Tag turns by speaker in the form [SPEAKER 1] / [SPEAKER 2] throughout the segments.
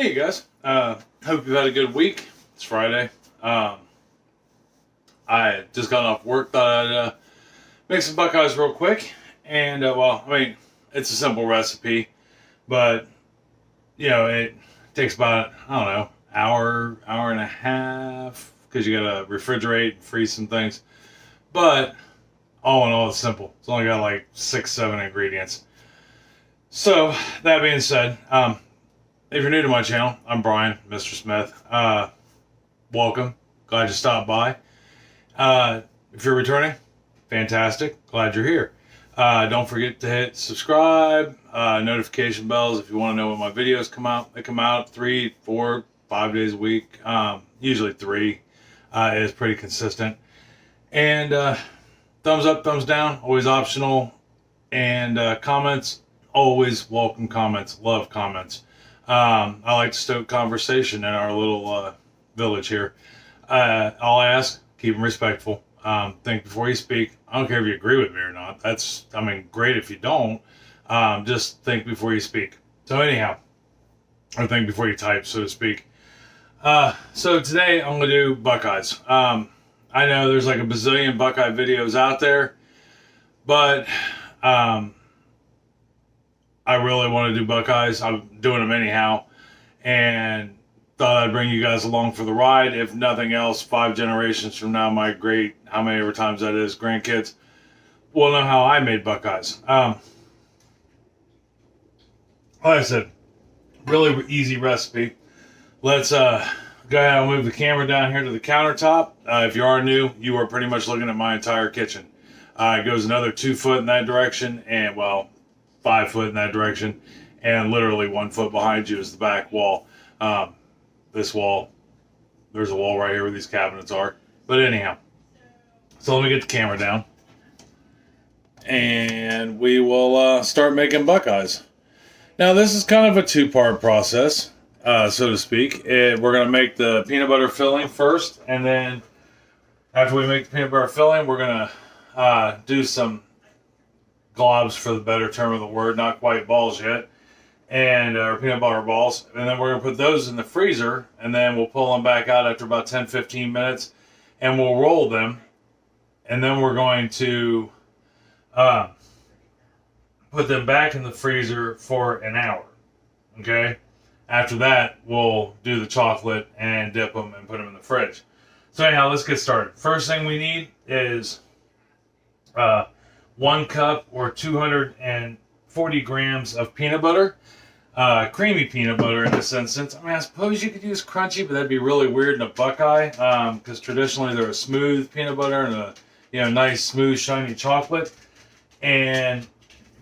[SPEAKER 1] Hey guys, hope you've had a good week. It's Friday. I just got off work, thought I'd make some buckeyes real quick. And it's a simple recipe, but it takes about, I don't know, hour and a half, because you gotta refrigerate and freeze some things. But all in all, it's simple. It's only got like 6-7 ingredients. So that being said, if you're new to my channel, I'm Brian, Mr. Smith. Welcome. Glad you stopped by. If you're returning, fantastic. Glad you're here. Don't forget to hit subscribe, notification bells if you want to know when my videos come out. They come out 3, 4, 5 days a week. Usually 3 is pretty consistent. And thumbs up, thumbs down, always optional. And comments, always welcome comments. Love comments. I like to stoke conversation in our little village here. I'll ask, keep them respectful. Think before you speak. I don't care if you agree with me or not. Great if you don't. Just think before you speak. So anyhow, or think before you type, so to speak. So today I'm going to do buckeyes. I know there's like a bazillion buckeye videos out there, but I really want to do buckeyes. I'm doing them anyhow, and thought I'd bring you guys along for the ride. If nothing else, 5 generations from now, my great, how many ever times that is, grandkids will know how I made buckeyes. Like I said, really easy recipe. Let's go ahead and move the camera down here to the countertop. If you are new, you are pretty much looking at my entire kitchen. It goes another 2 foot in that direction, and 5 foot in that direction, and literally 1 foot behind you is the back wall. This wall, there's a wall right here where these cabinets are. But anyhow, so let me get the camera down, and we will start making buckeyes. Now this is kind of a 2-part process, so to speak. We're going to make the peanut butter filling first, and then after we make the peanut butter filling, we're going to do some globs, for the better term of the word, not quite balls yet, and or peanut butter balls, and then we're going to put those in the freezer, and then we'll pull them back out after about 10-15 minutes, and we'll roll them, and then we're going to put them back in the freezer for an hour. Okay, after that we'll do the chocolate and dip them and put them in the fridge. So anyhow, let's get started. First thing we need is 1 cup or 240 grams of peanut butter. Creamy peanut butter in this instance. I suppose you could use crunchy, but that'd be really weird in a buckeye, because traditionally they're a smooth peanut butter and a nice, smooth, shiny chocolate. And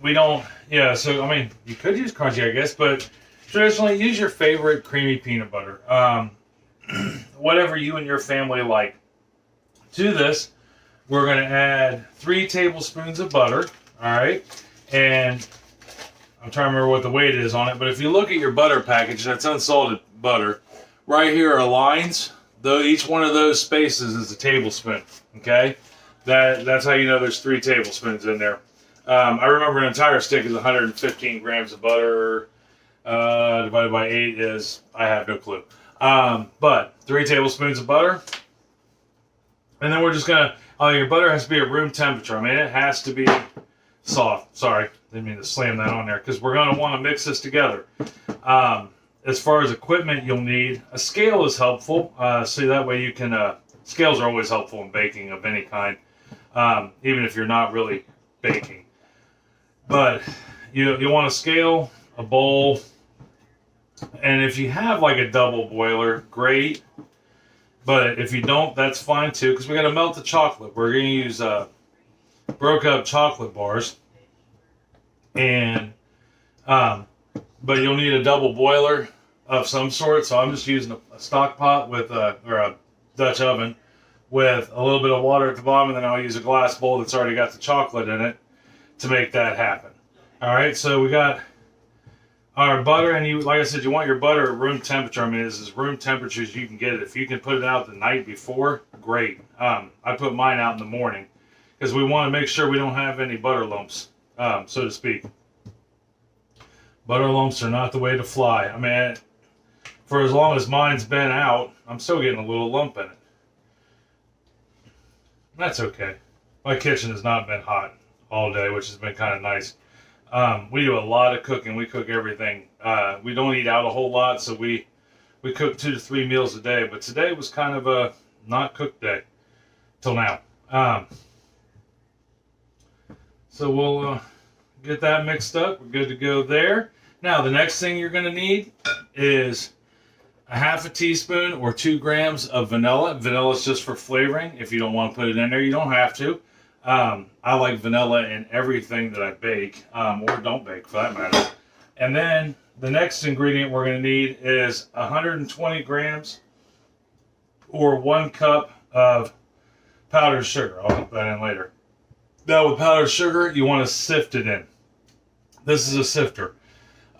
[SPEAKER 1] we don't, so you could use crunchy, I guess, but traditionally use your favorite creamy peanut butter. Whatever you and your family like. To this, we're going to add 3 tablespoons of butter, all right? And I'm trying to remember what the weight is on it, but if you look at your butter package, that's unsalted butter. Right here are lines. Though each one of those spaces is a tablespoon, okay? That's how you know there's 3 tablespoons in there. I remember an entire stick is 115 grams of butter. Divided by 8 is, I have no clue. But 3 tablespoons of butter. And then we're just going to, your butter has to be at room temperature. It has to be soft. Sorry, didn't mean to slam that on there, because we're going to want to mix this together. As far as equipment you'll need, a scale is helpful. So that way you can, scales are always helpful in baking of any kind, even if you're not really baking. But you want a scale, a bowl, and if you have like a double boiler, great. But if you don't, that's fine too, because we're going to melt the chocolate. We're going to use broke up chocolate bars. And but you'll need a double boiler of some sort. So I'm just using a stock pot with or a Dutch oven with a little bit of water at the bottom, and then I'll use a glass bowl that's already got the chocolate in it to make that happen. All right, so we got our butter, and like I said, you want your butter at room temperature. This is room temperature as you can get it. If you can put it out the night before, great. I put mine out in the morning because we want to make sure we don't have any butter lumps, so to speak. Butter lumps are not the way to fly. for as long as mine's been out, I'm still getting a little lump in it. That's okay. My kitchen has not been hot all day, which has been kind of nice. We do a lot of cooking. We cook everything. We don't eat out a whole lot, so we cook 2 to 3 meals a day. But today was kind of a not cooked day till now. So we'll get that mixed up. We're good to go there. Now the next thing you're going to need is a half a teaspoon or 2 grams of vanilla. Vanilla is just for flavoring. If you don't want to put it in there, you don't have to. I like vanilla in everything that I bake, or don't bake for that matter. And then the next ingredient we're going to need is 120 grams or 1 cup of powdered sugar. I'll put that in later. Now with powdered sugar, you want to sift it in. This is a sifter.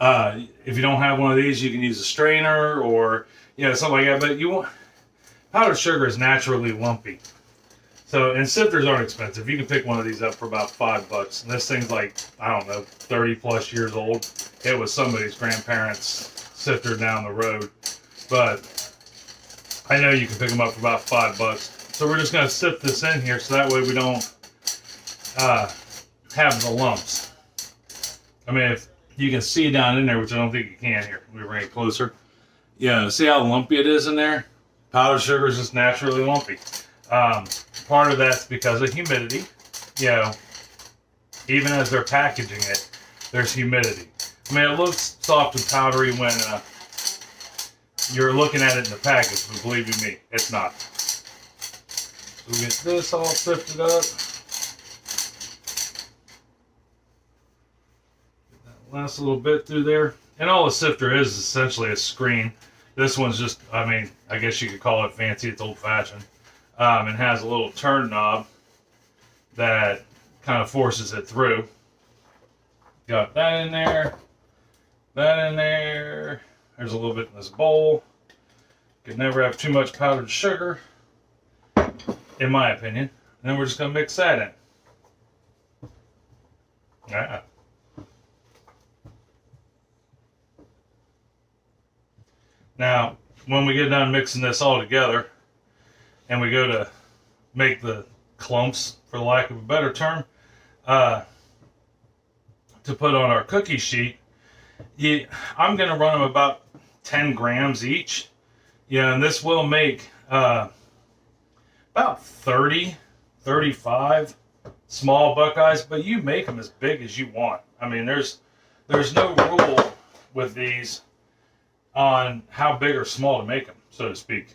[SPEAKER 1] If you don't have one of these, you can use a strainer or something like that. But powdered sugar is naturally lumpy. So, and sifters aren't expensive. You can pick one of these up for about $5. And this thing's like, I don't know, 30 plus years old. It was somebody's grandparents' sifter down the road. But I know you can pick them up for about $5. So we're just going to sift this in here so that way we don't have the lumps. I mean, if you can see down in there, which I don't think you can here. Let me bring it closer. Yeah, see how lumpy it is in there? Powdered sugar is just naturally lumpy. Part of that's because of humidity. Even as they're packaging it, there's humidity. I mean, it looks soft and powdery when you're looking at it in the package, but believe you me, it's not. So we get this all sifted up. Get that last little bit through there. And all a sifter is essentially a screen. This one's just, I mean, I guess you could call it fancy, it's old-fashioned. It has a little turn knob that kind of forces it through. Got that in there, that in there. There's a little bit in this bowl. Could never have too much powdered sugar, in my opinion. And then we're just going to mix that in. Yeah. Now, when we get done mixing this all together, and we go to make the clumps, for lack of a better term, to put on our cookie sheet, I'm going to run them about 10 grams each. And this will make about 30, 35 small buckeyes, but you make them as big as you want. I mean, there's no rule with these on how big or small to make them, so to speak.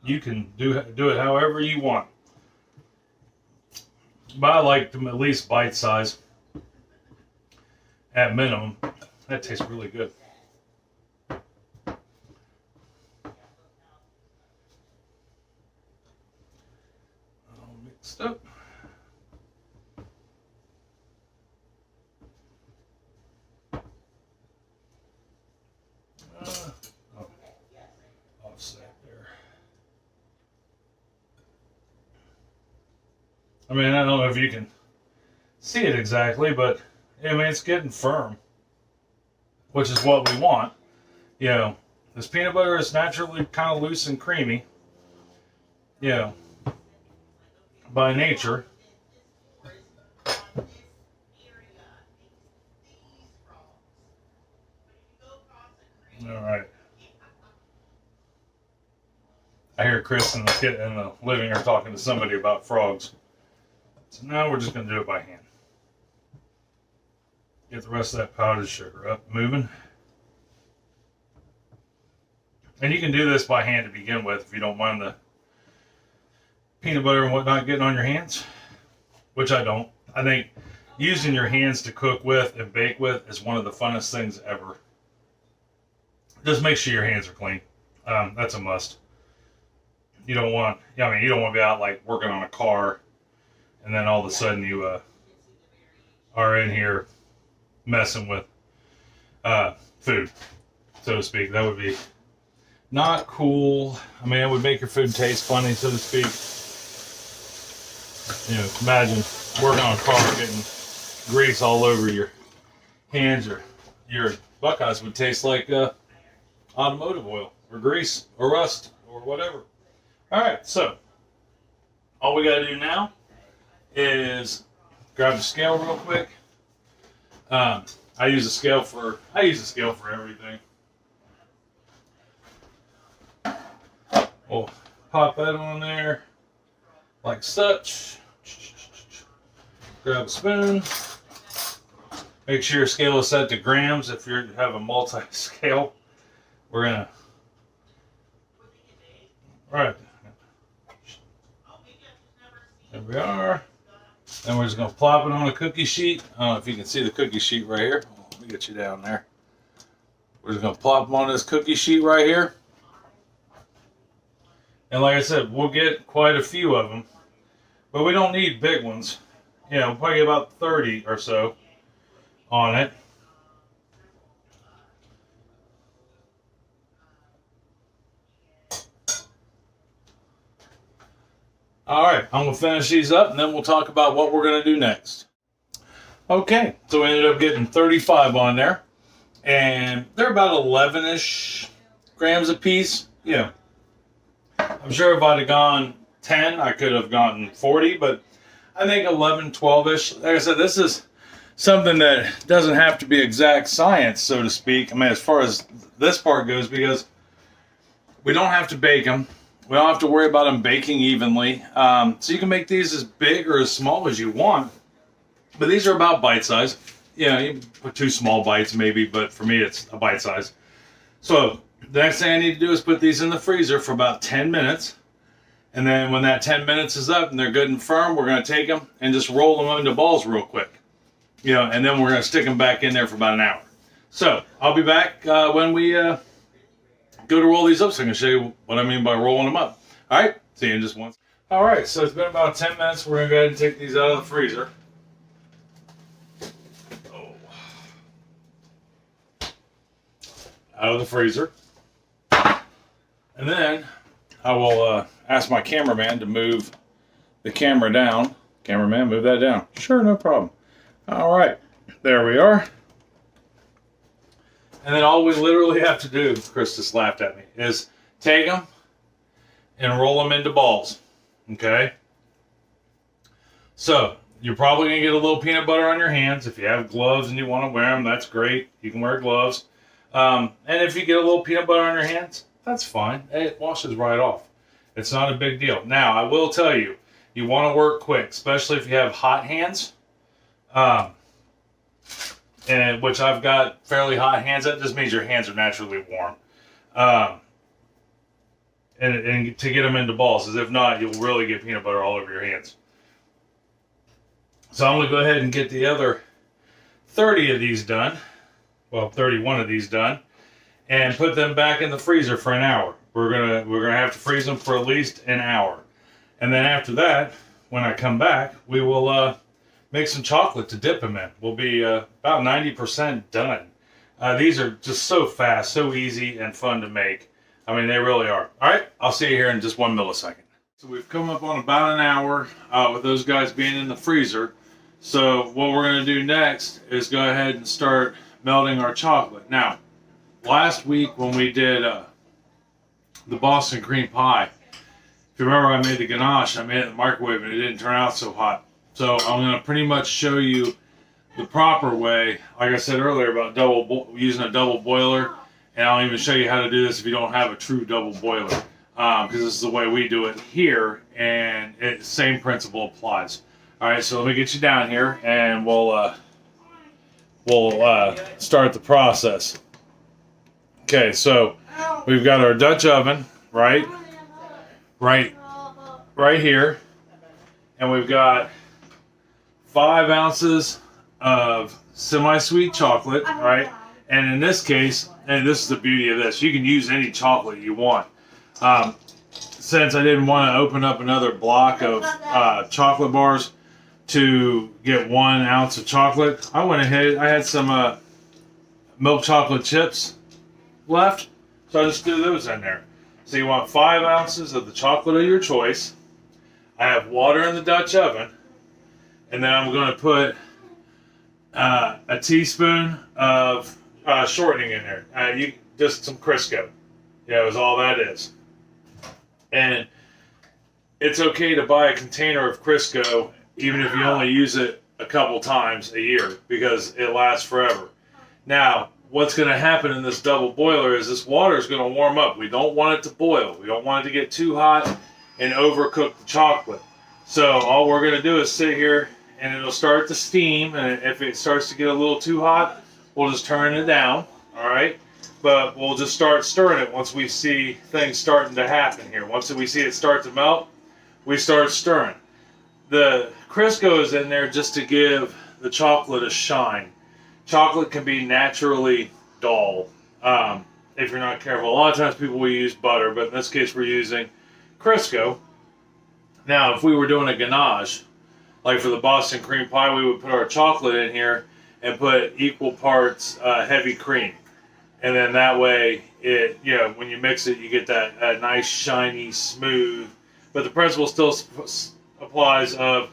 [SPEAKER 1] You can do it however you want. But I like them at least bite size at minimum. That tastes really good. All mixed up. Offset there. I mean, I don't know if you can see it exactly, but I mean, it's getting firm, which is what we want. This peanut butter is naturally kind of loose and creamy, by nature. All right. I hear Chris and the kid in the living room talking to somebody about frogs. So now we're just going to do it by hand. Get the rest of that powdered sugar up, moving. And you can do this by hand to begin with if you don't mind the peanut butter and whatnot getting on your hands, which I don't. I think using your hands to cook with and bake with is one of the funnest things ever. Just make sure your hands are clean. That's a must. You don't want, you don't want to be out like working on a car and then all of a sudden you are in here messing with food, so to speak. That would be not cool. I mean, it would make your food taste funny, so to speak. Imagine working on a car getting grease all over your hands, or your buckeyes would taste like automotive oil or grease or rust or whatever. All right, so all we got to do now is grab the scale real quick. I use a scale for everything. We'll pop that on there like such. Grab a spoon. Make sure your scale is set to grams. If you have a multi-scale, we're gonna. Right. There we are. Then we're just going to plop it on a cookie sheet. I don't know if you can see the cookie sheet right here. Let me get you down there. We're just going to plop them on this cookie sheet right here. And like I said, we'll get quite a few of them. But we don't need big ones. You know, probably about 30 or so on it. All right, I'm going to finish these up, and then we'll talk about what we're going to do next. Okay, so we ended up getting 35 on there, and they're about 11-ish grams a piece. Yeah, I'm sure if I'd have gone 10, I could have gotten 40, but I think 11, 12-ish. Like I said, this is something that doesn't have to be exact science, so to speak. I mean, as far as this part goes, because we don't have to bake them. We don't have to worry about them baking evenly. So you can make these as big or as small as you want. But these are about bite size. You know, you put 2 small bites maybe, but for me it's a bite size. So the next thing I need to do is put these in the freezer for about 10 minutes. And then when that 10 minutes is up and they're good and firm, we're going to take them and just roll them into balls real quick. You know, and then we're going to stick them back in there for about an hour. So I'll be back when we go to roll these up, so I can show you what I mean by rolling them up. All right, see you in just one. All right, so it's been about 10 minutes. We're gonna go ahead and take these out of the freezer. Out of the freezer. And then I will ask my cameraman to move the camera down. Cameraman, move that down. Sure, no problem. All right, there we are. And then all we literally have to do, Chris just laughed at me, is take them and roll them into balls, okay? So, you're probably going to get a little peanut butter on your hands. If you have gloves and you want to wear them, that's great. You can wear gloves. And if you get a little peanut butter on your hands, that's fine. It washes right off. It's not a big deal. Now, I will tell you, you want to work quick, especially if you have hot hands. And which I've got fairly hot hands. That just means your hands are naturally warm. And to get them into balls, as if not, you'll really get peanut butter all over your hands. So I'm going to go ahead and get the other 30 of these done. Well, 31 of these done. And put them back in the freezer for an hour. We're gonna have to freeze them for at least an hour. And then after that, when I come back, we will make some chocolate to dip them in. We'll be about 90% done. These are just so fast, so easy, and fun to make. I mean, they really are. All right, I'll see you here in just 1 millisecond. So we've come up on about an hour with those guys being in the freezer. So what we're going to do next is go ahead and start melting our chocolate. Now, last week when we did the Boston cream pie, if you remember, I made the ganache. I made it in the microwave, and it didn't turn out so hot. So I'm going to pretty much show you the proper way, like I said earlier, about using a double boiler. And I'll even show you how to do this if you don't have a true double boiler. Because this is the way we do it here, and same principle applies. All right, so let me get you down here, and we'll start the process. Okay, so we've got our Dutch oven, right here, and we've got 5 ounces of semi-sweet chocolate, right? And in this case, and this is the beauty of this, you can use any chocolate you want. Since I didn't want to open up another block of chocolate bars to get 1 ounce of chocolate, I went ahead, I had some milk chocolate chips left, so I just threw those in there. So you want 5 ounces of the chocolate of your choice. I have water in the Dutch oven, and then I'm going to put a teaspoon of shortening in there. just some Crisco. Is all that is. And it's okay to buy a container of Crisco even if you only use it a couple times a year because it lasts forever. Now, what's going to happen in this double boiler is this water is going to warm up. We don't want it to boil. We don't want it to get too hot and overcook the chocolate. So all we're going to do is sit here and it'll start to steam. And if it starts to get a little too hot, we'll just turn it down. All right. But we'll just start stirring it once we see things starting to happen here. Once we see it start to melt, we start stirring. The Crisco is in there just to give the chocolate a shine. Chocolate can be naturally dull if you're not careful. A lot of times people will use butter, but in this case we're using Crisco. Now, if we were doing a ganache, like for the Boston cream pie, we would put our chocolate in here and put equal parts heavy cream. And then that way, when you mix it, you get that nice, shiny, smooth. But the principle still applies of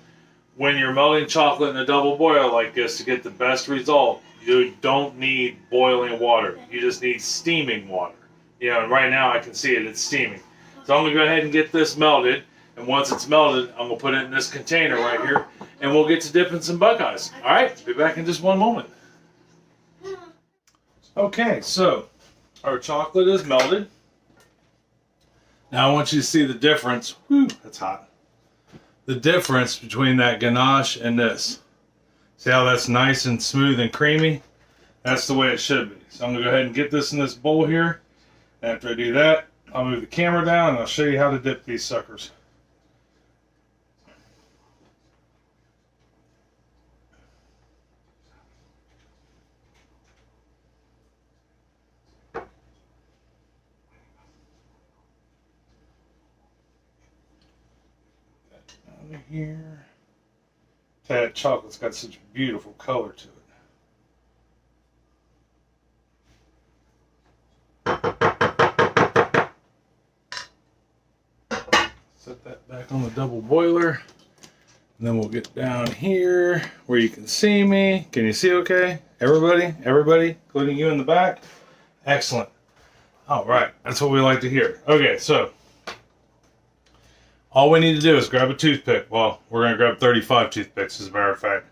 [SPEAKER 1] when you're melting chocolate in a double boil like this to get the best result, you don't need boiling water. You just need steaming water. And right now I can see it's steaming. So I'm going to go ahead and get this melted. And once it's melted, I'm going to put it in this container right here. And we'll get to dipping some buckeyes. All right, be back in just one moment. Okay, so our chocolate is melted. Now I want you to see the difference. Whew, that's hot. The difference between that ganache and this. See how that's nice and smooth and creamy? That's the way it should be. So I'm going to go ahead and get this in this bowl here. After I do that, I'll move the camera down and I'll show you how to dip these suckers. Here. That chocolate's got such a beautiful color to it. Set that back on the double boiler. And then we'll get down here where you can see me. Can you see okay? Everybody, including you in the back? Excellent. All right, that's what we like to hear. Okay, so all we need to do is grab a toothpick. Well, we're going to grab 35 toothpicks, as a matter of fact.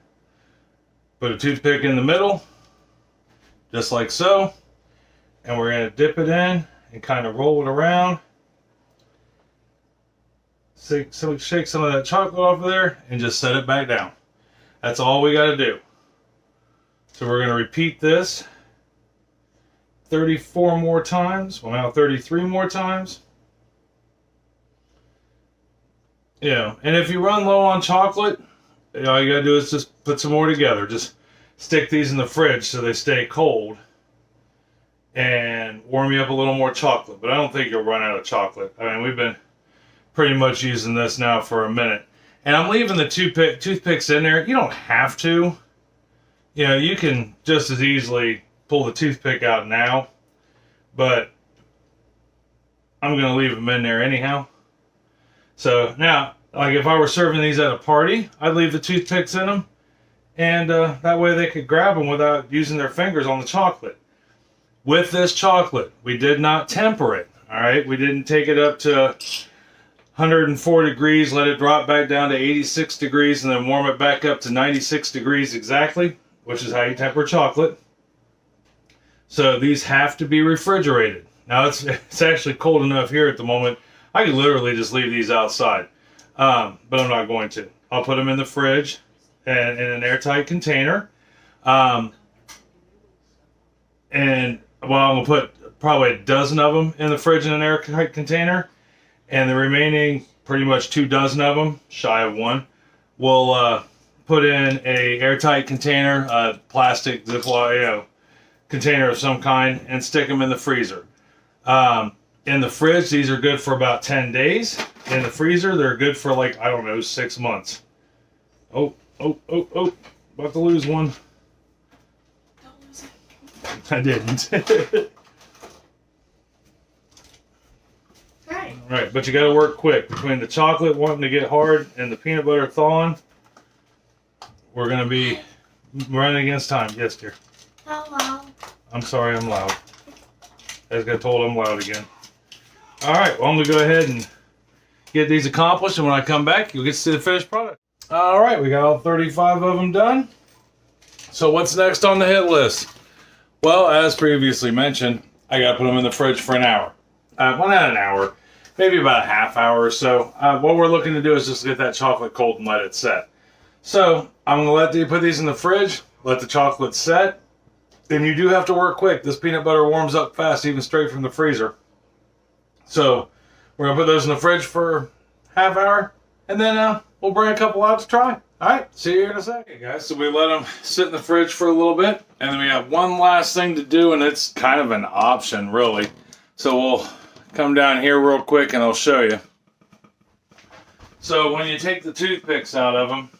[SPEAKER 1] Put a toothpick in the middle, just like so. And we're going to dip it in and kind of roll it around. Shake some of that chocolate off of there and just set it back down. That's all we got to do. So we're going to repeat this 34 more times. Well, now 33 more times. And if you run low on chocolate, all you gotta do is just put some more together. Just stick these in the fridge so they stay cold and warm you up a little more chocolate. But I don't think you'll run out of chocolate. I mean, we've been pretty much using this now for a minute. And I'm leaving the toothpicks in there. You don't have to. You can just as easily pull the toothpick out now. But I'm gonna leave them in there anyhow. So now, like if I were serving these at a party, I'd leave the toothpicks in them. And that way they could grab them without using their fingers on the chocolate. With this chocolate, we did not temper it. All right, we didn't take it up to 104 degrees, let it drop back down to 86 degrees, and then warm it back up to 96 degrees exactly, which is how you temper chocolate. So these have to be refrigerated. Now it's actually cold enough here at the moment. I could literally just leave these outside, but I'm not going to. I'll put them in the fridge and in an airtight container. And I'm going to put probably a dozen of them in the fridge in an airtight container. And the remaining, pretty much 2 dozen of them, shy of 1, we'll put in a airtight container, a plastic Ziploc, container of some kind, and stick them in the freezer. In the fridge, these are good for about 10 days. In the freezer, they're good for 6 months. Oh, about to lose one.
[SPEAKER 2] Don't lose it.
[SPEAKER 1] I didn't. Right, but you got to work quick. Between the chocolate wanting to get hard and the peanut butter thawing, we're going to be running against time. Yes, dear.
[SPEAKER 2] Hello.
[SPEAKER 1] I'm sorry I'm loud. I just got told I'm loud again. All right, well, I'm going to go ahead and get these accomplished, and when I come back, you'll get to see the finished product. All right, we got all 35 of them done. So what's next on the hit list? Well, as previously mentioned, I got to put them in the fridge for an hour. Well, not an hour, maybe about a half hour or so. What we're looking to do is just get that chocolate cold and let it set. So I'm going to put these in the fridge, let the chocolate set. Then you do have to work quick. This peanut butter warms up fast, even straight from the freezer. So we're going to put those in the fridge for half hour, and then we'll bring a couple out to try. All right, see you here in a second. Okay, guys, so we let them sit in the fridge for a little bit, and then we have one last thing to do, and it's kind of an option, really. So we'll come down here real quick, and I'll show you. So when you take the toothpicks out of them,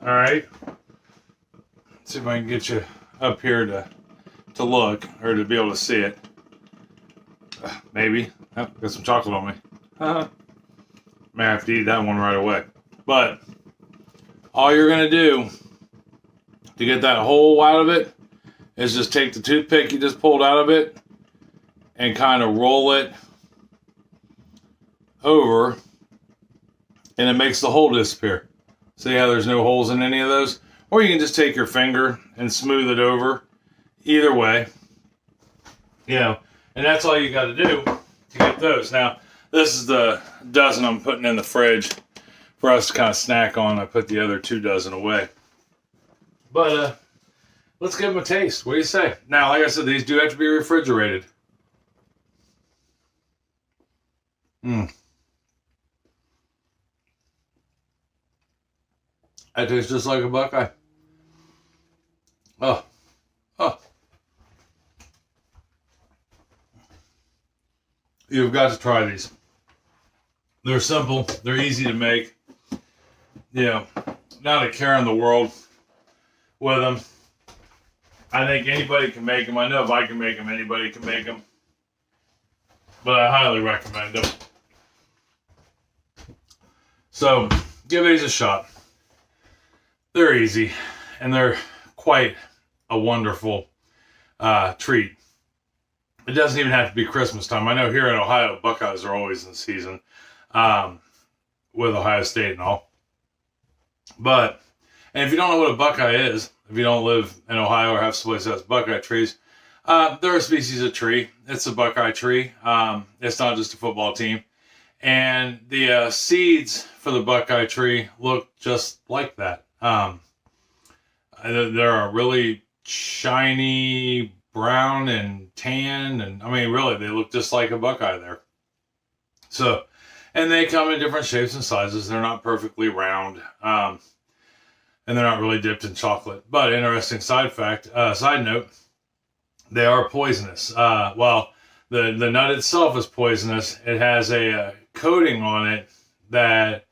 [SPEAKER 1] all right, let's see if I can get you up here to look, or to be able to see it. Maybe. Oh, got some chocolate on me. May have to eat that one right away. But all you're going to do to get that hole out of it is just take the toothpick you just pulled out of it and kind of roll it over, and it makes the hole disappear. See how there's no holes in any of those? Or you can just take your finger and smooth it over. Either way, and that's all you got to do to get those. Now, this is the dozen I'm putting in the fridge for us to kind of snack on. I put the other 2 dozen away. But let's give them a taste. What do you say? Now, like I said, these do have to be refrigerated. That tastes just like a Buckeye. Oh. You've got to try these. They're simple. They're easy to make. Not a care in the world with them. I think anybody can make them. I know if I can make them, anybody can make them. But I highly recommend them. So, give these a shot. They're easy, and they're quite a wonderful treat. It doesn't even have to be Christmas time. I know here in Ohio, Buckeyes are always in season with Ohio State and all. But, and if you don't know what a Buckeye is, if you don't live in Ohio or have someplace that has Buckeye trees, they're a species of tree. It's a Buckeye tree. It's not just a football team. And the seeds for the Buckeye tree look just like that. They're a really shiny brown and tan, and I mean, really, they look just like a Buckeye there. So, and they come in different shapes and sizes. They're not perfectly round, and they're not really dipped in chocolate. But interesting side note, they are poisonous. Well, the nut itself is poisonous. It has a coating on it that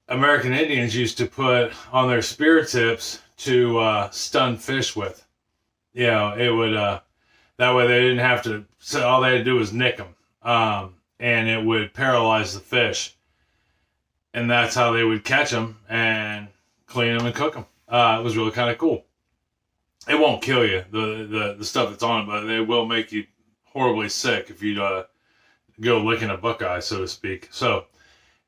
[SPEAKER 1] American Indians used to put on their spear tips to stun fish with. It would, that way they didn't have to, so all they had to do was nick them. And it would paralyze the fish. And that's how they would catch them and clean them and cook them. It was really kind of cool. It won't kill you, the stuff that's on it, but it will make you horribly sick if you go licking a Buckeye, so to speak. So,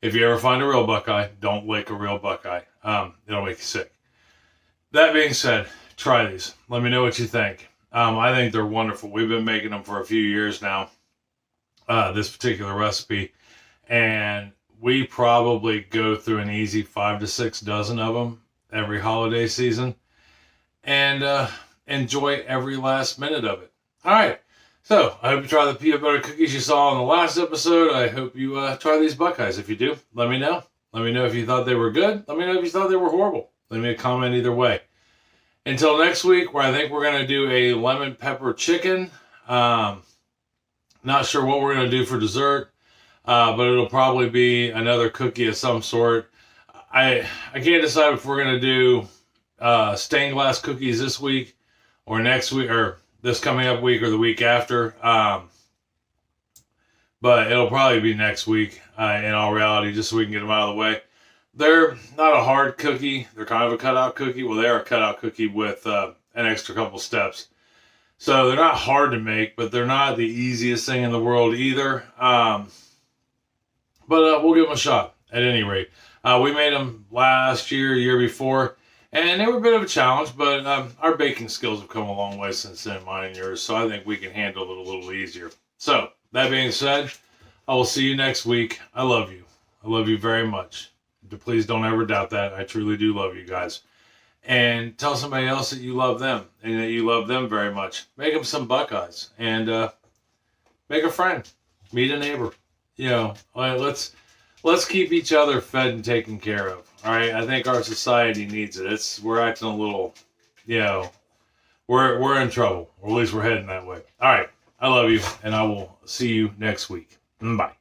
[SPEAKER 1] if you ever find a real Buckeye, don't lick a real Buckeye. It'll make you sick. That being said, try these. Let me know what you think. I think they're wonderful. We've been making them for a few years now, this particular recipe, and we probably go through an easy 5 to 6 dozen of them every holiday season, and enjoy every last minute of it. All right. So, I hope you try the peanut butter cookies you saw in the last episode. I hope you try these Buckeyes. If you do, let me know. Let me know if you thought they were good. Let me know if you thought they were horrible. Leave me a comment either way. Until next week, where I think we're going to do a lemon pepper chicken. Not sure what we're going to do for dessert, but it'll probably be another cookie of some sort. I can't decide if we're going to do stained glass cookies this week or next week, or this coming up week or the week after. But it'll probably be next week in all reality, just so we can get them out of the way. They're not a hard cookie. They're kind of a cutout cookie. Well, they are a cutout cookie with an extra couple steps. So they're not hard to make, but they're not the easiest thing in the world either. But we'll give them a shot at any rate. We made them last year, year before, and they were a bit of a challenge, but our baking skills have come a long way since then, mine and yours, so I think we can handle it a little easier. So, that being said, I will see you next week. I love you. I love you very much. Please don't ever doubt that. I truly do love you guys. And tell somebody else that you love them and that you love them very much. Make them some buckeyes and make a friend. Meet a neighbor. You know, let's keep each other fed and taken care of. All right, I think our society needs it. We're acting a little, you know, we're in trouble, or at least we're heading that way. All right, I love you, and I will see you next week. Bye.